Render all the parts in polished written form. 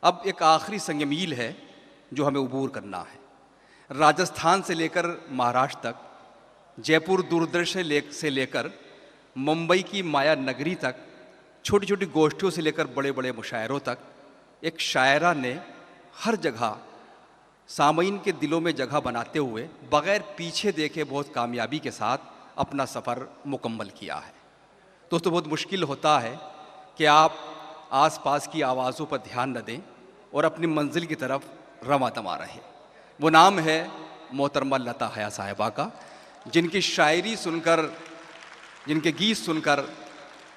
अब एक आखिरी संगमील है जो हमें अबूर करना है। राजस्थान से लेकर महाराष्ट्र तक, जयपुर दूरदर्शन से लेकर मुंबई की माया नगरी तक, छोटी छोटी गोष्ठियों से लेकर बड़े बड़े मुशायरों तक, एक शायरा ने हर जगह सामईन के दिलों में जगह बनाते हुए बग़ैर पीछे देखे बहुत कामयाबी के साथ अपना सफ़र मुकम्मल किया है। दोस्तों, बहुत मुश्किल होता है कि आप आसपास की आवाज़ों पर ध्यान न दें और अपनी मंजिल की तरफ रवां दमा रहे। वो नाम है मोहतरमा लता हया साहिबा का, जिनकी शायरी सुनकर, जिनके गीत सुनकर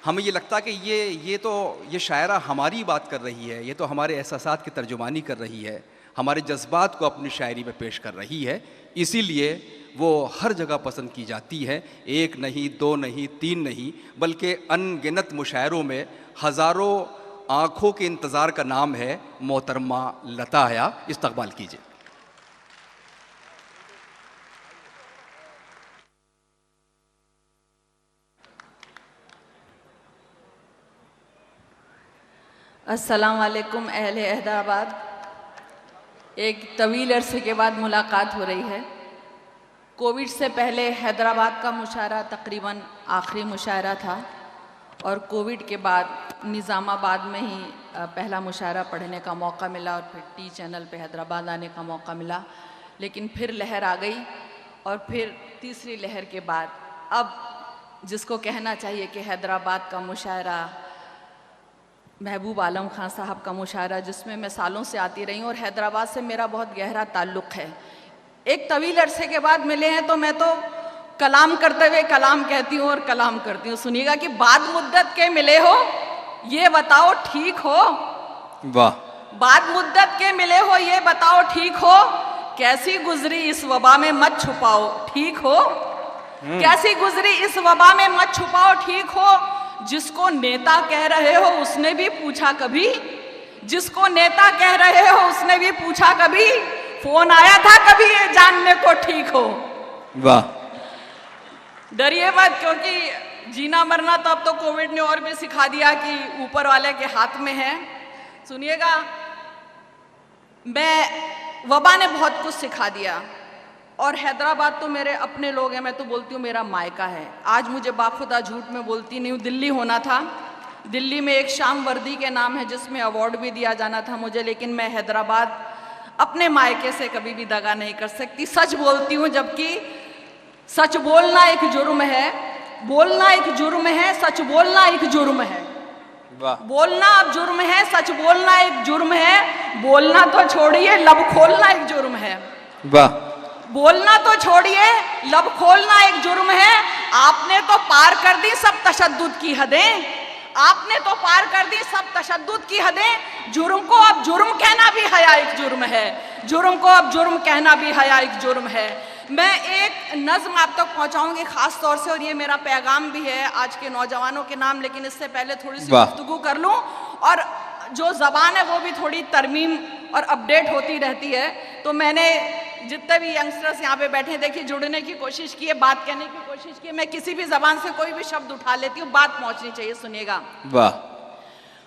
हमें ये लगता कि ये शायरा हमारी बात कर रही है, ये तो हमारे एहसासात की तर्जुमानी कर रही है, हमारे जज्बात को अपनी शायरी में पेश कर रही है। इसीलिए वो हर जगह पसंद की जाती है। एक नहीं, दो नहीं, तीन नहीं, बल्कि अनगिनत मुशायरों में हज़ारों आँखों के इंतज़ार का नाम है मोहतरमा लता हया। इस्तकबाल कीजिए। अस्सलाम वालेकुम अहले हैदराबाद। एक तवील अरसे के बाद मुलाकात हो रही है। कोविड से पहले हैदराबाद का मुशायरा तकरीबन आखिरी मुशायरा था और कोविड के बाद निज़ामाबाद में ही पहला मुशायरा पढ़ने का मौका मिला और फिर टी चैनल पे हैदराबाद आने का मौका मिला। लेकिन फिर लहर आ गई और फिर तीसरी लहर के बाद अब जिसको कहना चाहिए कि हैदराबाद का मुशायरा, महबूब आलम खां साहब का मुशायरा, जिसमें मैं सालों से आती रही हूँ और हैदराबाद से मेरा बहुत गहरा ताल्लुक़ है। एक तवील अरसे के बाद मिले हैं तो मैं तो कलाम करते हुए कलाम कहती हूँ और कलाम करती हूँ। सुनिएगा कि बाद मुद्दत के मिले हो, ये बताओ ठीक हो। वाह। बाद मुद्दत के मिले हो, ये बताओ ठीक हो। कैसी गुजरी इस वबा में मत छुपाओ, ठीक हो। कैसी गुजरी इस वबा में मत छुपाओ, ठीक हो। जिसको नेता कह रहे हो उसने भी पूछा कभी, जिसको नेता कह रहे हो उसने भी पूछा कभी, फोन आया था कभी ये जानने को, ठीक हो। वाह। डरिए मत, क्योंकि जीना मरना तो अब तो कोविड ने और भी सिखा दिया कि ऊपर वाले के हाथ में है। सुनिएगा, वबा ने बहुत कुछ सिखा दिया और हैदराबाद तो मेरे अपने लोग हैं। मैं तो बोलती हूँ मेरा मायका है। आज मुझे बाखुदा झूठ में बोलती नहीं हूँ, दिल्ली होना था। दिल्ली में एक शाम वर्दी के नाम है जिसमें अवार्ड भी दिया जाना था मुझे, लेकिन मैं हैदराबाद अपने मायके से कभी भी दगा नहीं कर सकती। सच बोलती हूँ, जबकि सच बोलना एक जुर्म है, बोलना एक जुर्म है, सच बोलना एक जुर्म है। बोलना अब जुर्म है, सच बोलना एक जुर्म है। बोलना तो छोड़िए, लब खोलना एक जुर्म है। वाह। बोलना तो छोड़िए, लब खोलना एक जुर्म है। आपने तो पार कर दी सब तशद्दुद की हदें, आपने तो पार कर दी सब तशद्दुद की हदें। जुर्म को अब जुर्म कहना भी हया एक जुर्म है, जुर्म को अब जुर्म कहना भी हया एक जुर्म है। मैं एक नज़्म आप तक पहुंचाऊंगी खास तौर से, और ये मेरा पैगाम भी है आज के नौजवानों के नाम, लेकिन इससे पहले थोड़ी सी गुफ्तगू कर लूं। और जो ज़बान है वो भी थोड़ी तरमीम और अपडेट होती रहती है। तो मैंने जितने भी यंगस्टर्स यहाँ पे बैठे, देखिए, जुड़ने की कोशिश की है, बात कहने की कोशिश की है। मैं किसी भी ज़बान से कोई भी शब्द उठा लेती हूँ, बात पहुँचनी चाहिए। सुनिएगा। वाह।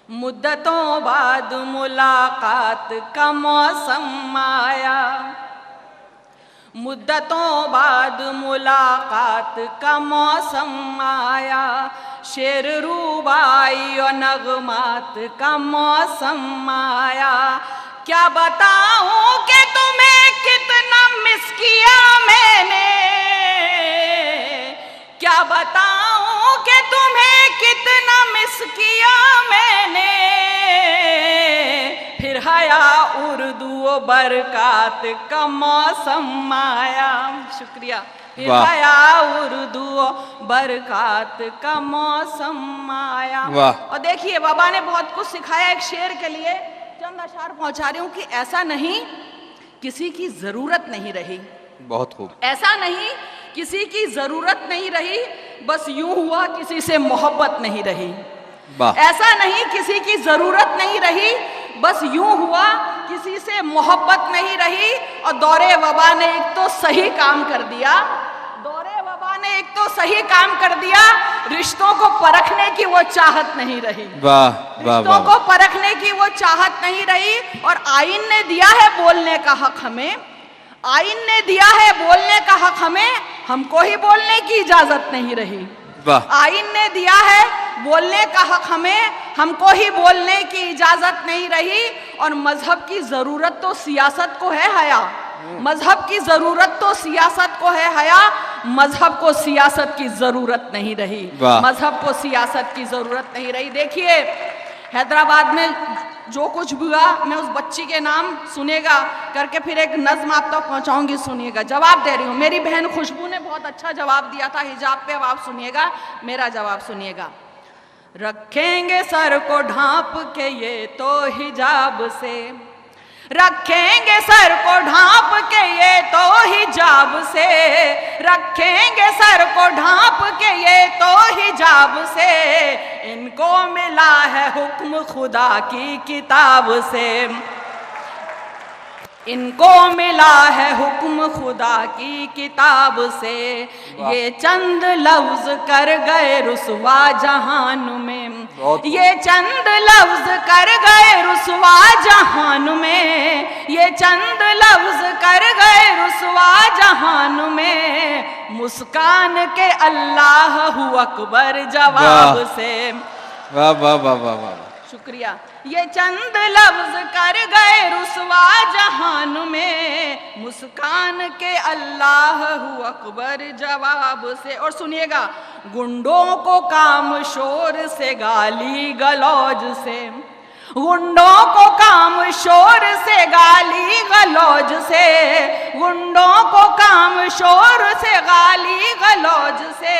मुद्दतों बाद मुलाकात का मौसम आया, मुद्दतों बाद मुलाकात का मौसम आया। शेर रूबाई और नगमात का मौसम आया। क्या बताऊं कि तुम्हें कितना मिस किया मैंने, क्या बताऊं कि तुम्हें कितना मिस किया मैंने। फिर हया उर्दू बरकात का मौसम आया। शुक्रिया। फिर हया उर्दू बरकात का मौसम आया। और देखिए, बाबा ने बहुत कुछ सिखाया। एक शेर के लिए चंद अशार पहुंचा रही हूँ कि ऐसा नहीं किसी की जरूरत नहीं रही। बहुत खूब। ऐसा नहीं किसी की जरूरत नहीं रही, बस यूं हुआ किसी से मोहब्बत नहीं रही। ऐसा नहीं किसी की जरूरत नहीं रही, बस यूं हुआ किसी से मोहब्बत नहीं रही। और दौरे वबा ने एक तो सही काम कर दिया, दौरे वबा ने एक तो सही काम कर दिया, रिश्तों को परखने की वो चाहत नहीं रही। वाह वाह रिश्तों को परखने की वो चाहत नहीं रही। और आइन ने दिया है बोलने का हक हमें, आइन ने दिया है बोलने का हक हमें, हमको ही बोलने की इजाजत नहीं रही। आइन ने दिया है बोलने का हक हमें, हमको ही बोलने की इजाजत नहीं रही। और मजहब की जरूरत तो सियासत को है हया, मजहब की जरूरत तो सियासत को है हया, मजहब को सियासत की जरूरत नहीं रही, मजहब को सियासत की जरूरत नहीं रही। देखिए हैदराबाद में जो कुछ भी हुआ, मैं उस बच्ची के नाम सुनेगा करके फिर एक नज्म आप तक पहुंचाऊंगी, सुनिएगा। जवाब दे रही हूँ, मेरी बहन खुशबू ने बहुत अच्छा जवाब दिया था हिजाब पे, अब आप सुनिएगा, मेरा जवाब सुनिएगा। रखेंगे सर को ढांप के ये तो हिजाब से, रखेंगे सर को ढांप के ये तो हिजाब से, रखेंगे सर को ढांप के ये तो हिजाब से, इनको मिला है हुक्म खुदा की किताब से, इनको मिला है हुक्म खुदा की किताब से। ये चंद लफ्ज कर गए रुसवा जहान में, ये चंद लफ्ज कर गए रुसवा जहान में, ये चंद लफ्ज कर गए रुसवा जहान में, मुस्कान के अल्लाह हू अकबर जवाब से। वाह वाह वाह वाह वाह, शुक्रिया। ये चंद लफ्ज कर गए रुसवा जहान में, मुस्कान के अल्लाह हू अकबर जवाब से। और सुनिएगा, गुंडों को काम शोर से गाली गलौज से, गुंडों को काम शोर से गाली गलौज से, गुंडों को काम शोर से गाली गलौज से,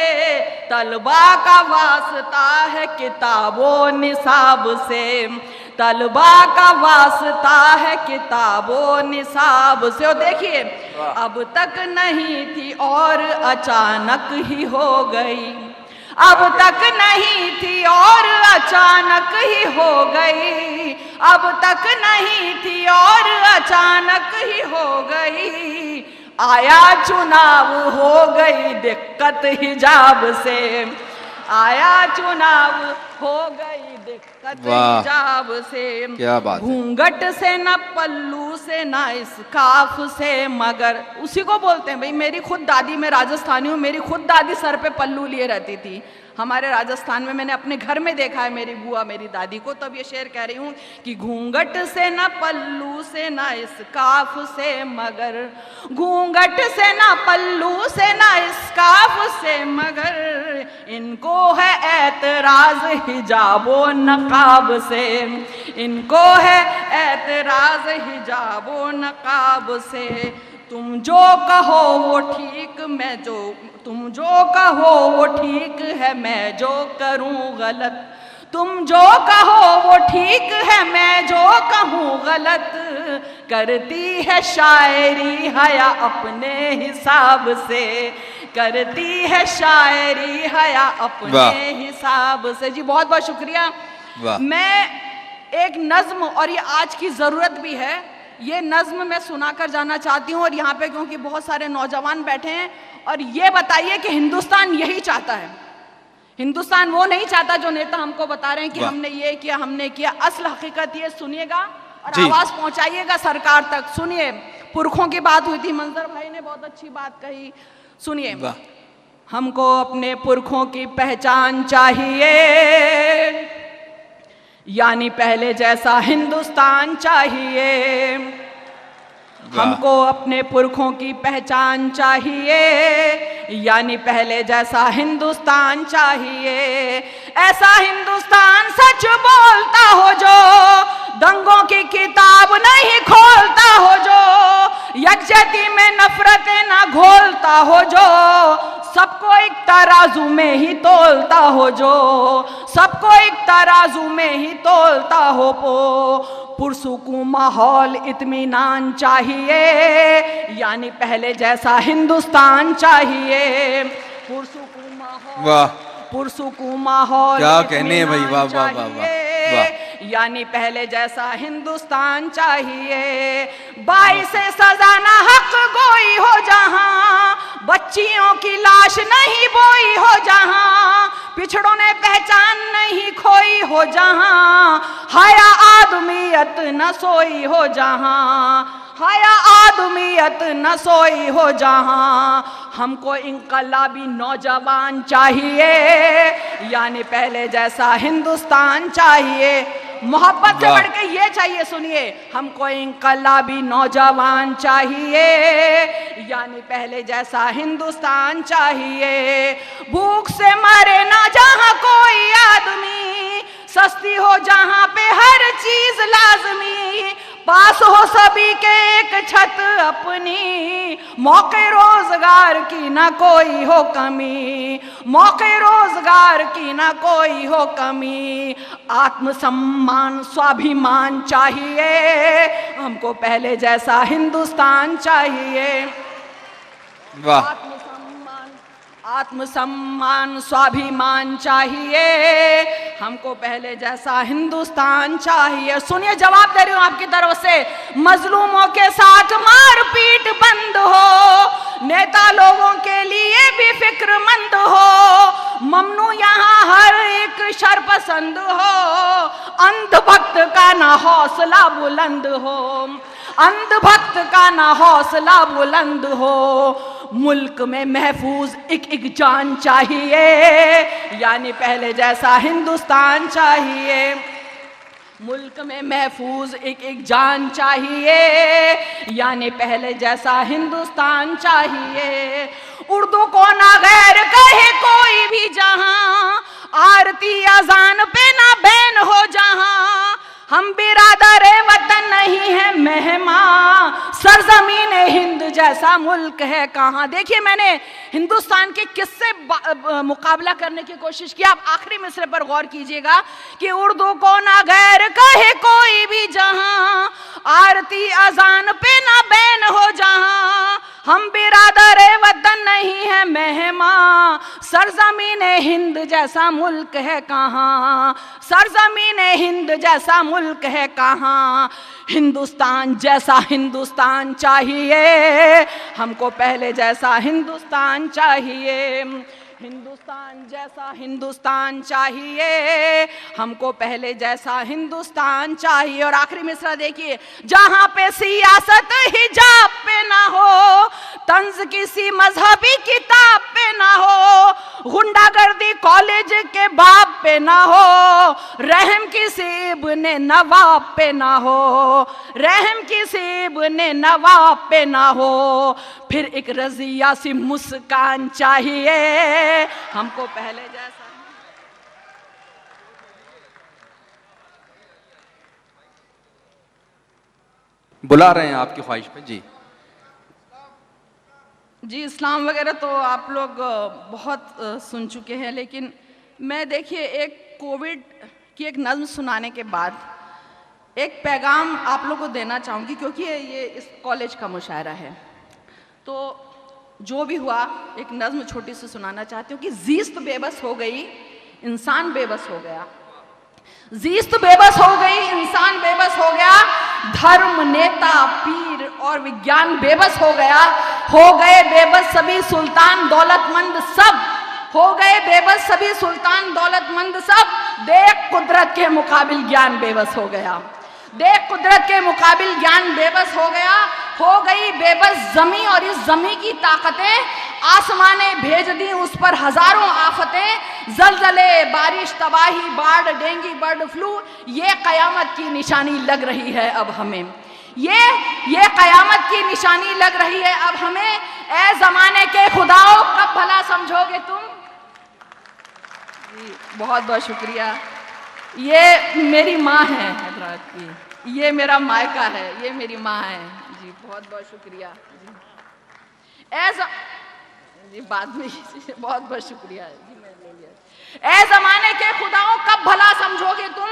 तलबा का वास्ता है किताबों निसाब से, तलबा का वास्ता है किताबों निसाब से। और देखिए, अब तक नहीं थी और अचानक ही हो गई, अब तक नहीं थी और अचानक ही हो गई, अब तक नहीं थी और अचानक ही हो गई, आया चुनाव हो गई दिक्कत हिजाब से, आया चुनाव हो गई दिक्कत हिजाब से। क्या बात, घूंघट से न पल्लू से न स्काफ से, मगर उसी को बोलते हैं भाई। मेरी खुद दादी, मैं राजस्थानी हूँ, मेरी खुद दादी सर पे पल्लू लिए रहती थी हमारे राजस्थान में। मैंने अपने घर में देखा है मेरी बुआ मेरी दादी को। तब ये शेर कह रही हूँ कि घूंघट से न पल्लू से न स्काफ से, मगर घूंघट से न पल्लू से न स्काफ से, मगर इनको है एतराज हिजाबो नकाब से, इनको है एतराज हिजाबो नकाब से। तुम जो कहो वो ठीक, मैं जो, तुम जो कहो वो ठीक है, मैं जो करूं गलत, तुम जो कहो वो ठीक है, मैं जो कहूँ गलत, करती है शायरी हया अपने हिसाब से, करती है शायरी हया अपने हिसाब से। जी बहुत बहुत शुक्रिया। मैं एक नज्म, और ये आज की ज़रूरत भी है, ये नज्म मैं सुनाकर जाना चाहती हूँ। और यहाँ पे क्योंकि बहुत सारे नौजवान बैठे हैं, और ये बताइए कि हिंदुस्तान यही चाहता है, हिंदुस्तान वो नहीं चाहता जो नेता हमको बता रहे हैं कि हमने ये किया हमने किया। असल हकीकत ये सुनिएगा और आवाज पहुंचाइएगा सरकार तक। सुनिए, पुरखों की बात हुई थी, मंजर भाई ने बहुत अच्छी बात कही, सुनिए। हमको अपने पुरखों की पहचान चाहिए, यानी पहले जैसा हिंदुस्तान चाहिए, हमको अपने पुरखों की पहचान चाहिए, यानी पहले जैसा हिंदुस्तान चाहिए। ऐसा हिंदुस्तान सच बोलता हो जो दंगों की किताब नहीं खोलता हो, जो यकजहती में नफरतें ना घोलता हो, जो सबको एक तराजू में ही तोलता हो, जो सबको एक तराजू में ही तोलता हो। पुरसुकून माहौल इत्मीनान चाहिए, यानी पहले जैसा हिंदुस्तान चाहिए। पुरसुकून माहौल, पुरसुकून माहौल, क्या कहने हैं भाई, वाह वाह वाह वाह। यानी पहले जैसा हिंदुस्तान चाहिए। 22 से सजा ना हक गोई हो जहां, बच्चियों की लाश नहीं बोई हो जहां, पिछड़ों ने पहचान नहीं खोई हो जहां, हया आदमियत न सोई हो जहां, हया आदमियत न सोई हो जहां। हमको इनकलाबी नौजवान चाहिए, यानी पहले जैसा हिंदुस्तान चाहिए। मोहब्बत से बढ़ के ये चाहिए, सुनिए, हमको इनकलाबी नौजवान चाहिए, यानी पहले जैसा हिंदुस्तान चाहिए। भूख से मरे ना जहां कोई आदमी, सस्ती हो जहां पे हर चीज लाजमी, पास हो सभी के एक छत अपनी, मौके रोजगार की ना कोई हो कमी, मौके रोजगार की ना कोई हो कमी। आत्मसम्मान स्वाभिमान चाहिए, हमको पहले जैसा हिंदुस्तान चाहिए। वाह, आत्मसम्मान स्वाभिमान चाहिए, हमको पहले जैसा हिंदुस्तान चाहिए। सुनिए, जवाब दे रही हूं आपकी तरफ से, मजलूमों के साथ मारपीट बंद हो, नेता लोगों के लिए भी फिक्रमंद हो, ममनू यहाँ हर एक शरपसंद हो, अंधभक्त का ना हौसला बुलंद हो, अंधभक्त का ना हौसला बुलंद हो। मुल्क में महफूज एक एक जान चाहिए, यानी पहले जैसा हिंदुस्तान चाहिए। मुल्क में महफूज एक एक जान चाहिए, यानी पहले जैसा हिंदुस्तान चाहिए। उर्दू को ना गैर कहे कोई भी जहां, आरती अजान पे ना बैन हो जहां, हम बिरादर वतन नहीं है मेहमान, सरजमीन हिंद जैसा मुल्क है कहाँ। देखिए, मैंने हिंदुस्तान के किससे मुकाबला करने की कोशिश की। आप आखिरी मिसरे पर गौर कीजिएगा कि उर्दू को ना गैर कहे कोई भी जहां, आरती अजान पे ना बैन हो जहां, हम बिरादर वतन नहीं है मेहमान, सरजमीन हिंद जैसा मुल्क है कहाँ, सरजमीन हिंद जैसा मुल्क है कहाँ। हिंदुस्तान जैसा हिंदुस्तान चाहिए, हमको पहले जैसा हिंदुस्तान चाहिए। हिंदुस्तान जैसा हिंदुस्तान चाहिए, हमको पहले जैसा हिंदुस्तान चाहिए। और आखिरी मिसरा देखिए, जहां पे सियासत हिजाब पे ना हो, तंज किसी मजहबी किताब पे ना हो, गुंडागर्दी कॉलेज के बाप पे ना हो, रहम किसी इब्ने नवाब पे ना हो, रहम किसी इब्ने नवाब पे ना हो, फिर एक रजिया सी मुस्कान चाहिए, हमको पहले जैसा। बुला रहे हैं आपकी ख्वाहिश पे जी। जी, इस्लाम वगैरह तो आप लोग बहुत सुन चुके हैं, लेकिन मैं देखिए एक कोविड की एक नज़्म सुनाने के बाद एक पैगाम आप लोग को देना चाहूँगी, क्योंकि ये इस कॉलेज का मुशायरा है। तो जो भी हुआ, एक नज़्म छोटी सी सुनाना चाहती हूँ कि जीस्त बेबस हो गई, इंसान बेबस हो गया, जीस्त बेबस हो गई, इंसान बेबस हो गया, धर्म नेता पीर और विज्ञान बेबस हो गया, हो गए बेबस सभी सुल्तान दौलतमंद सब, हो गए बेबस सभी सुल्तान दौलतमंद सब, देख कुदरत के मुकाबिल ज्ञान बेबस हो गया, देख कुदरत के मुकाबिल ज्ञान बेबस हो गया, हो गई बेबस जमी और इस जमी की ताकतें, आसमां ने भेज दी उस पर हजारों आफतें, जलजले बारिश तबाही बाढ़ डेंगू बर्ड फ्लू, ये कयामत की निशानी लग रही है अब हमें, ये कयामत की निशानी लग रही है अब हमें। ए जमाने के खुदाओ कब भला समझोगे तुम। जी, बहुत बहुत शुक्रिया। ये मेरी माँ है हैदराबाद की, ये मेरा मायका है, ये मेरी माँ है जी, बहुत बहुत शुक्रिया जी। जी बाद में बहुत बहुत शुक्रिया जी, मैं ले लिया। ए जमाने के खुदाओं कब भला समझोगे तुम,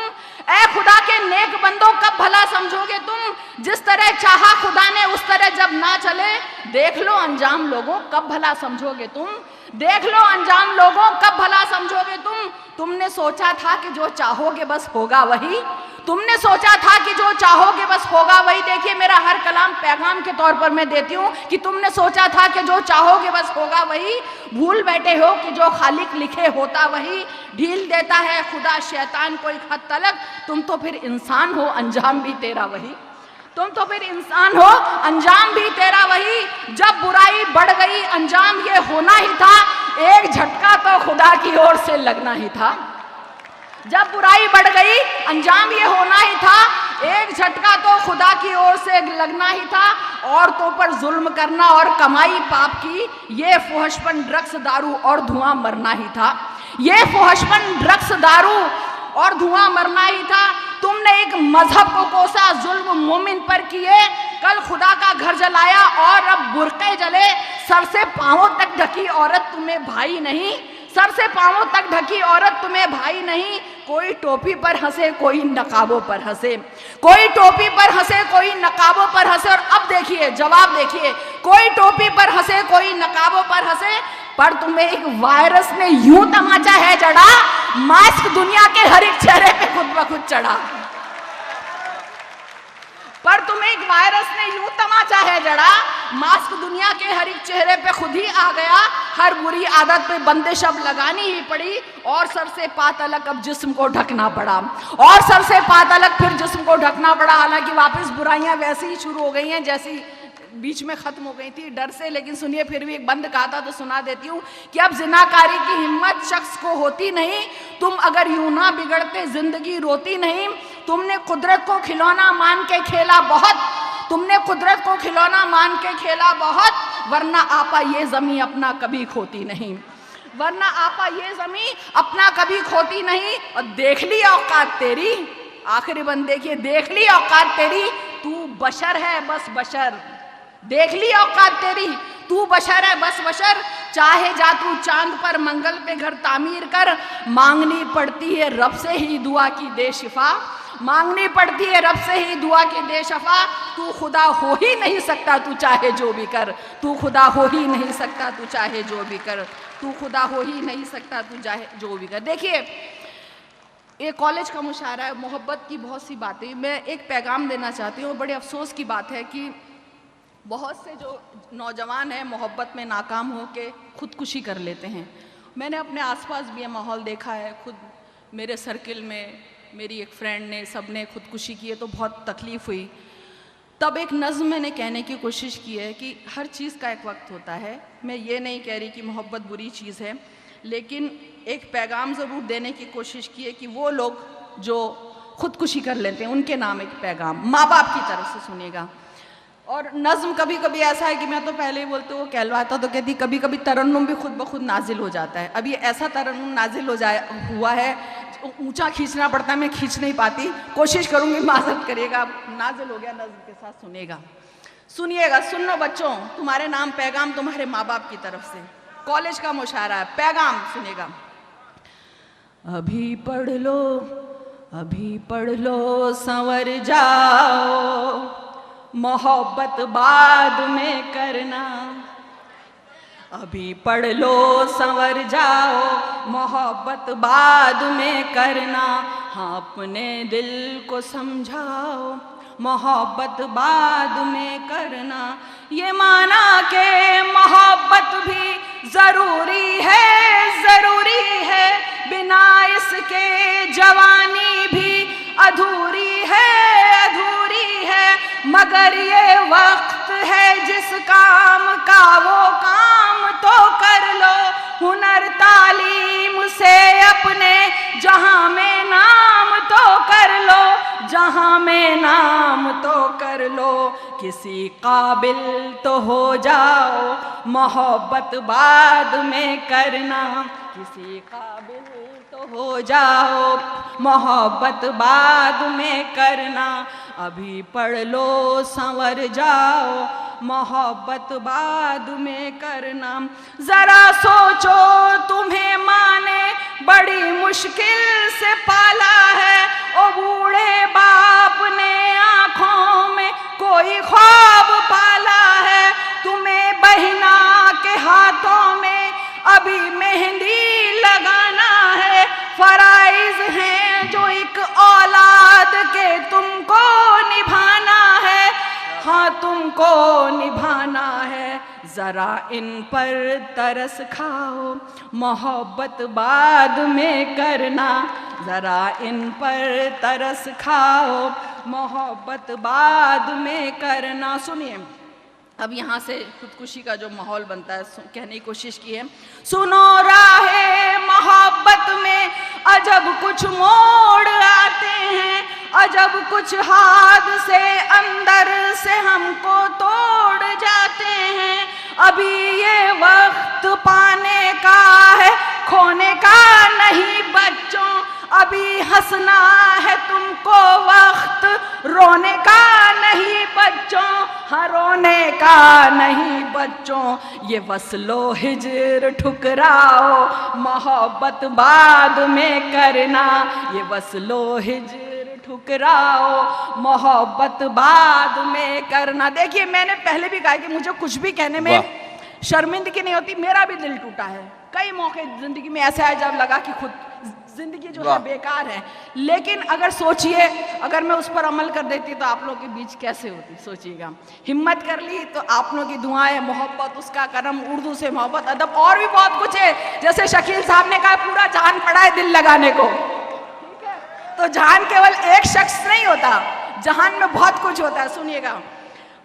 ए खुदा के नेक बंदों कब भला समझोगे तुम, जिस तरह चाहा खुदा ने उस तरह जब ना चले, देख लो अंजाम लोगों कब भला समझोगे तुम, देख लो अंजाम लोगों, कब भला समझोगे तुम? तुमने सोचा था कि जो चाहोगे बस होगा वही, तुमने सोचा था कि जो चाहोगे बस होगा वही। देखिए मेरा हर कलाम पैगाम के तौर पर मैं देती हूँ कि तुमने सोचा था कि जो चाहोगे बस होगा वही, भूल बैठे हो कि जो खालिक लिखे होता वही, ढील देता है खुदा शैतान को एक हद तलक, तुम तो फिर इंसान हो अंजाम भी तेरा वही, तुम तो फिर इंसान हो अंजाम भी तेरा वही। जब बुराई बढ़ गई अंजाम ये होना ही था, एक झटका तो खुदा की ओर से लगना ही था। जब बुराई बढ़ गई अंजाम ये होना ही था, एक झटका तो खुदा की ओर से लगना ही था। औरतों पर जुल्म करना और कमाई पाप की, ये फुहशपन ड्रग्स दारू और धुआं मरना ही था, ये फुहशपन ड्रग्स दारू और धुआं मरना ही था। तुमने एक मजहब को कोसा, जुल्म मोमिन पर किए, कल खुदा का घर जलाया और अब बुरके जले। सर से पांवों तक ढकी औरत तुम्हें भाई नहीं, सर से पांवों तक ढकी औरत तुम्हें भाई नहीं। कोई टोपी पर हंसे कोई नकाबों पर हंसे, कोई टोपी पर हंसे कोई नकाबों पर हंसे। और अब देखिए जवाब देखिए, कोई टोपी पर हंसे कोई नकाबों पर हंसे, पर तुम्हें एक वायरस ने यूं तमाचा है जड़ा, मास्क दुनिया के हर एक चेहरे पे खुद ब खुद चढ़ा। पर तुम्हें एक वायरस ने यूं तमाचा है जड़ा, मास्क दुनिया के हर एक चेहरे पे खुद ही आ गया। हर बुरी आदत पे बंदिश अब लगानी ही पड़ी, और सर से पा तलक अब जिस्म को ढकना पड़ा, और सर से पा तलक फिर जिस्म को ढकना पड़ा। हालांकि वापस बुराइयां वैसी ही शुरू हो गई हैं जैसी बीच में खत्म हो गई थी डर से। लेकिन सुनिए, फिर भी एक बंद कहा था तो सुना देती हूँ कि अब जिनाकारी की हिम्मत शख्स को होती नहीं, तुम अगर यूं ना बिगड़ते जिंदगी रोती नहीं। तुमने कुदरत को खिलौना मान के खेला बहुत, तुमने कुदरत को खिलौना मान के खेला बहुत, वरना आपा ये जमी अपना कभी खोती नहीं, वरना आपा ये जमी अपना कभी खोती नहीं। और देख ली औकात तेरी, आखिरी बंद देखिए, देख ली औकात तेरी, तू बशर है बस बशर, देख ली औकात तेरी, तू बशर है बस बशर। चाहे जा तू चांद पर मंगल पे घर तामीर कर, मांगनी पड़ती है रब से ही दुआ की दे शिफा, मांगनी पड़ती है रब से ही दुआ की दे शफा। तू खुदा हो ही नहीं सकता तू चाहे जो भी कर, तू खुदा हो ही नहीं सकता तू चाहे जो भी कर, तू खुदा हो ही नहीं सकता तू चाहे जो भी कर। देखिए ये कॉलेज का मुशायरा है, मोहब्बत की बहुत सी बातें, मैं एक पैगाम देना चाहती हूँ। बड़े अफसोस की बात है कि बहुत से जो नौजवान हैं मोहब्बत में नाकाम हो के खुदकुशी कर लेते हैं। मैंने अपने आसपास भी ये माहौल देखा है, खुद मेरे सर्किल में मेरी एक फ्रेंड ने, सब ने खुदकुशी की है तो बहुत तकलीफ़ हुई। तब एक नज़्म मैंने कहने की कोशिश की है कि हर चीज़ का एक वक्त होता है। मैं ये नहीं कह रही कि मोहब्बत बुरी चीज़ है, लेकिन एक पैगाम ज़रूर देने की कोशिश की है कि वो लोग जो खुदकुशी कर लेते हैं उनके नाम एक पैगाम माँ बाप की तरफ से सुनिएगा। और नज़्म कभी कभी ऐसा है कि मैं तो पहले ही बोलती हूँ कहलवाता तो कहती, कभी कभी तरन्नुम भी खुद ब खुद नाजिल हो जाता है। अब ये ऐसा तरन्नुम नाजिल हुआ है, ऊंचा खींचना पड़ता है, मैं खींच नहीं पाती, कोशिश करूँगी, माजरत करिएगा। नाजिल हो गया, नज़्म के साथ सुनिएगा, सुनिएगा, सुन लो बच्चों, तुम्हारे नाम पैगाम तुम्हारे माँ बाप की तरफ से, कॉलेज का मुशायरा है, पैगाम सुनिएगा। अभी पढ़ लो, अभी पढ़ लो संवर जाओ, मोहब्बत बाद में करना। अभी पढ़ लो संवर जाओ, मोहब्बत बाद में करना। हाँ अपने दिल को समझाओ, मोहब्बत बाद में करना। ये माना के मोहब्बत भी ज़रूरी है, ज़रूरी है, बिना इसके जवानी भी अधूरी है, अधूरी है। मगर ये वक्त है जिस काम का वो काम तो कर लो, हुनर तालीम से अपने जहां में नाम तो कर लो, जहां में नाम तो कर लो। किसी काबिल तो हो जाओ, मोहब्बत बाद में करना। किसी काबिल तो हो जाओ, मोहब्बत बाद में करना। अभी पढ़ लो संवर जाओ, मोहब्बत बाद में करना। जरा सोचो तुम्हें माँ ने बड़ी मुश्किल से पाला है, ओ बूढ़े बाप ने आँखों में कोई ख्वाब पाला है। तुम्हें बहिना के हाथों में अभी तुमको निभाना है, जरा इन पर तरस खाओ, मोहब्बत बाद में करना, जरा इन पर तरस खाओ, मोहब्बत बाद में करना। सुनिए, अब यहाँ से खुदकुशी का जो माहौल बनता है कहने की कोशिश की है। सुनो राहे मोहब्बत में अजब कुछ मोड़ आते हैं, अजब कुछ हाथ से अंदर से हमको तोड़ जाते हैं। अभी ये वक्त पाने का है, खोने का नहीं बच्चों, अभी हंसना है तुमको, वक्त रोने का नहीं बच्चों, हाँ रोने का नहीं बच्चों। ये वस्लो हिजर ठुकराओ, मोहब्बत बाद में करना, ये वस्लो हिजर ठुकराओ, मोहब्बत बाद में करना। देखिए, मैंने पहले भी कहा कि मुझे कुछ भी कहने में शर्मिंदगी नहीं होती, मेरा भी दिल टूटा है। कई मौके जिंदगी में ऐसे आए जब लगा कि खुद जिंदगी जो है बेकार है, लेकिन अगर सोचिए, अगर मैं उस पर अमल कर देती तो आप लोगों के बीच कैसे होती, सोचिएगा। हिम्मत कर ली तो आप लोगों की दुआएं, मोहब्बत, उसका करम, उर्दू से मोहब्बत, अदब और भी बहुत कुछ है। जैसे शकील साहब ने कहा, पूरा जहान पड़ा है दिल लगाने को, ठीक है? तो जहान केवल एक शख्स नहीं होता, जहान में बहुत कुछ होता है। सुनिएगा,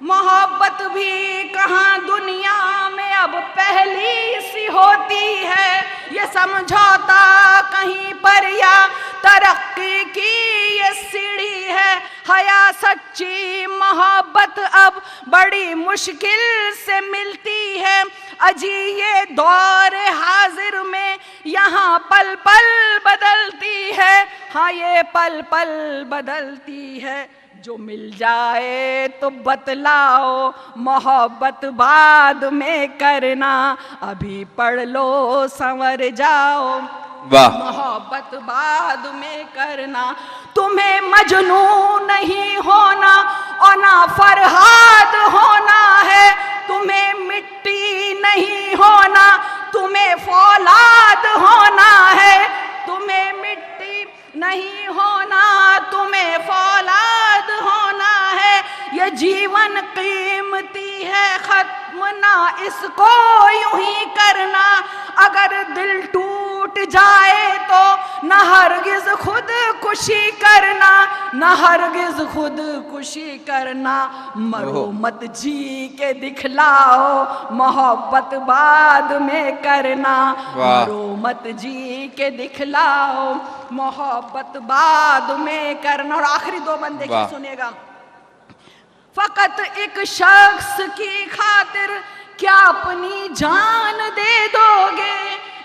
मोहब्बत भी कहाँ दुनिया में अब पहली सी होती है, ये समझौता कहीं पर या तरक्की की ये सीढ़ी है। हया सच्ची मोहब्बत अब बड़ी मुश्किल से मिलती है, अजी ये दौर हाजिर में यहाँ पल पल बदलती है, हाँ ये पल पल बदलती है। जो मिल जाए तो बतलाओ, मोहब्बत बाद में करना, अभी पढ़ लो संवर जाओ, मोहब्बत बाद में करना। तुम्हें मजनू नहीं होना और ना फरहाद होना है, तुम्हें मिट्टी नहीं होना, तुम्हें फौलाद होना है, तुम्हें मिट्टी नहीं होना, तुम्हें फौलाद होना है। ये जीवन कीमती है, खत्म ना इसको यूं ही करना। अगर दिल टूट जाए तो न हरगिज खुद खुशी करना, न हरगिज खुद खुशी करना। मरो मत जी के दिखलाओ, मोहब्बत बाद में करना, मरो मत जी के दिखलाओ, मोहब्बत बाद में करना। और आखिरी दो बंदे की सुनिएगा। फकत एक शख्स की खातिर क्या अपनी जान दे दोगे,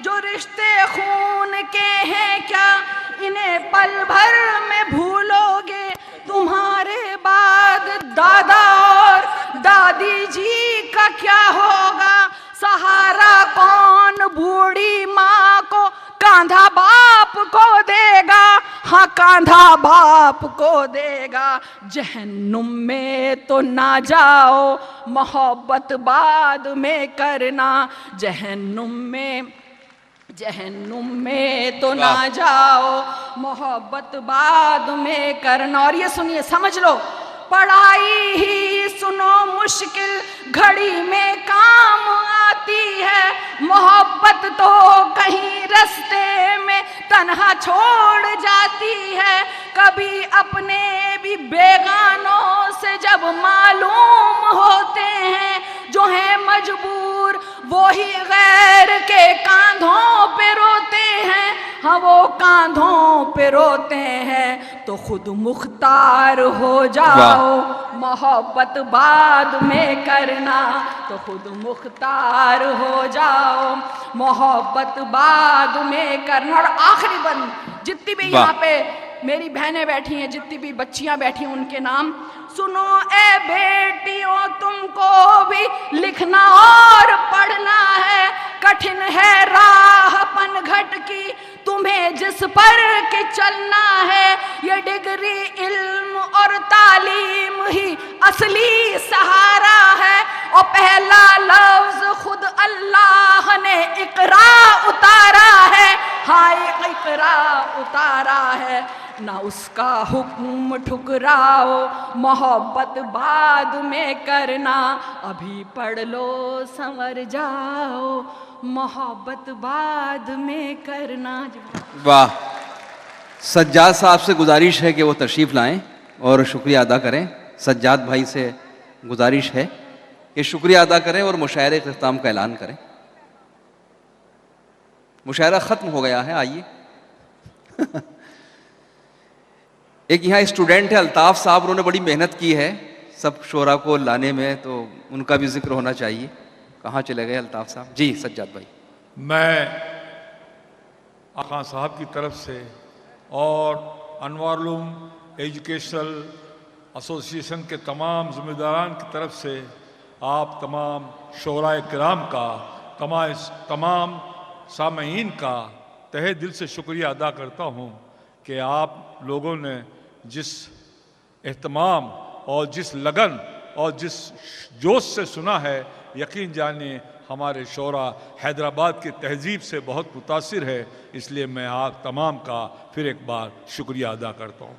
जो रिश्ते खून के हैं क्या इन्हें पल भर में भूलोगे। तुम्हारे बाद दादा और दादी जी का क्या होगा, सहारा कौन बूढ़ी माँ को कांधा बाप को देगा, हाँ कांधा बाप को देगा। जहन्नुम में तो ना जाओ, मोहब्बत बाद में करना, जहन्नुम में तो ना जाओ, मोहब्बत बाद में करना। और ये सुनिए, समझ लो, पढ़ाई ही सुनो मुश्किल घड़ी में काम आती है, मोहब्बत तो कहीं रास्ते में तन्हा छोड़ जाती है। कभी अपने भी बेगानों से जब मालूम होते हैं, जो है मजबूर वो ही गैर के कांधों पे रोते हैं, हाँ वो कांधों पे रोते हैं। तो खुद मुख्तार हो जाओ, मोहब्बत बाद में करना, तो खुद मुख्तार हो जाओ, मोहब्बत बाद में करना। और आखिरी बंद, जितनी भी यहाँ पे मेरी बहनें बैठी हैं, जितनी भी बच्चियां बैठी हैं, उनके नाम सुनो। ए बेटियों, तुमको भी लिखना और पढ़ना है, कठिन है राह पनघट की तुम्हें जिस पर के चलना है। ये डिग्री, इल्म और तालीम ही असली सहारा है, और पहला लफ्ज खुद अल्लाह ने इकरा उतारा है, हाँ इकरा उतारा है। ना उसका हुक्म ठुकराओ, मोहब्बत बाद में करना, अभी पढ़ लो संवर जाओ, मोहब्बत बाद में करना। वाह। सज्जाद साहब से गुजारिश है कि वो तशरीफ़ लाएं और शुक्रिया अदा करें। सज्जाद भाई से गुजारिश है कि शुक्रिया अदा करें और मुशायरे के इख्तिताम का ऐलान करें। मुशायरा ख़त्म हो गया है, आइए। एक यहाँ स्टूडेंट है अल्ताफ़ साहब, उन्होंने बड़ी मेहनत की है सब शोरा को लाने में, तो उनका भी जिक्र होना चाहिए। कहाँ चले गए अल्ताफ़ साहब? जी सज्जाद भाई। मैं आका साहब की तरफ से और अनवारुल एजुकेशनल एसोसिएशन के तमाम ज़िम्मेदारान की तरफ से आप तमाम शोराए किराम का, तमाम सामईन का तहे दिल से शुक्रिया अदा करता हूँ कि आप लोगों ने जिस एहतमाम और जिस लगन और जिस जोश से सुना है, यकीन जानिए हमारे शोरा हैदराबाद की तहजीब से बहुत मुतासिर है। इसलिए मैं आप तमाम का फिर एक बार शुक्रिया अदा करता हूँ।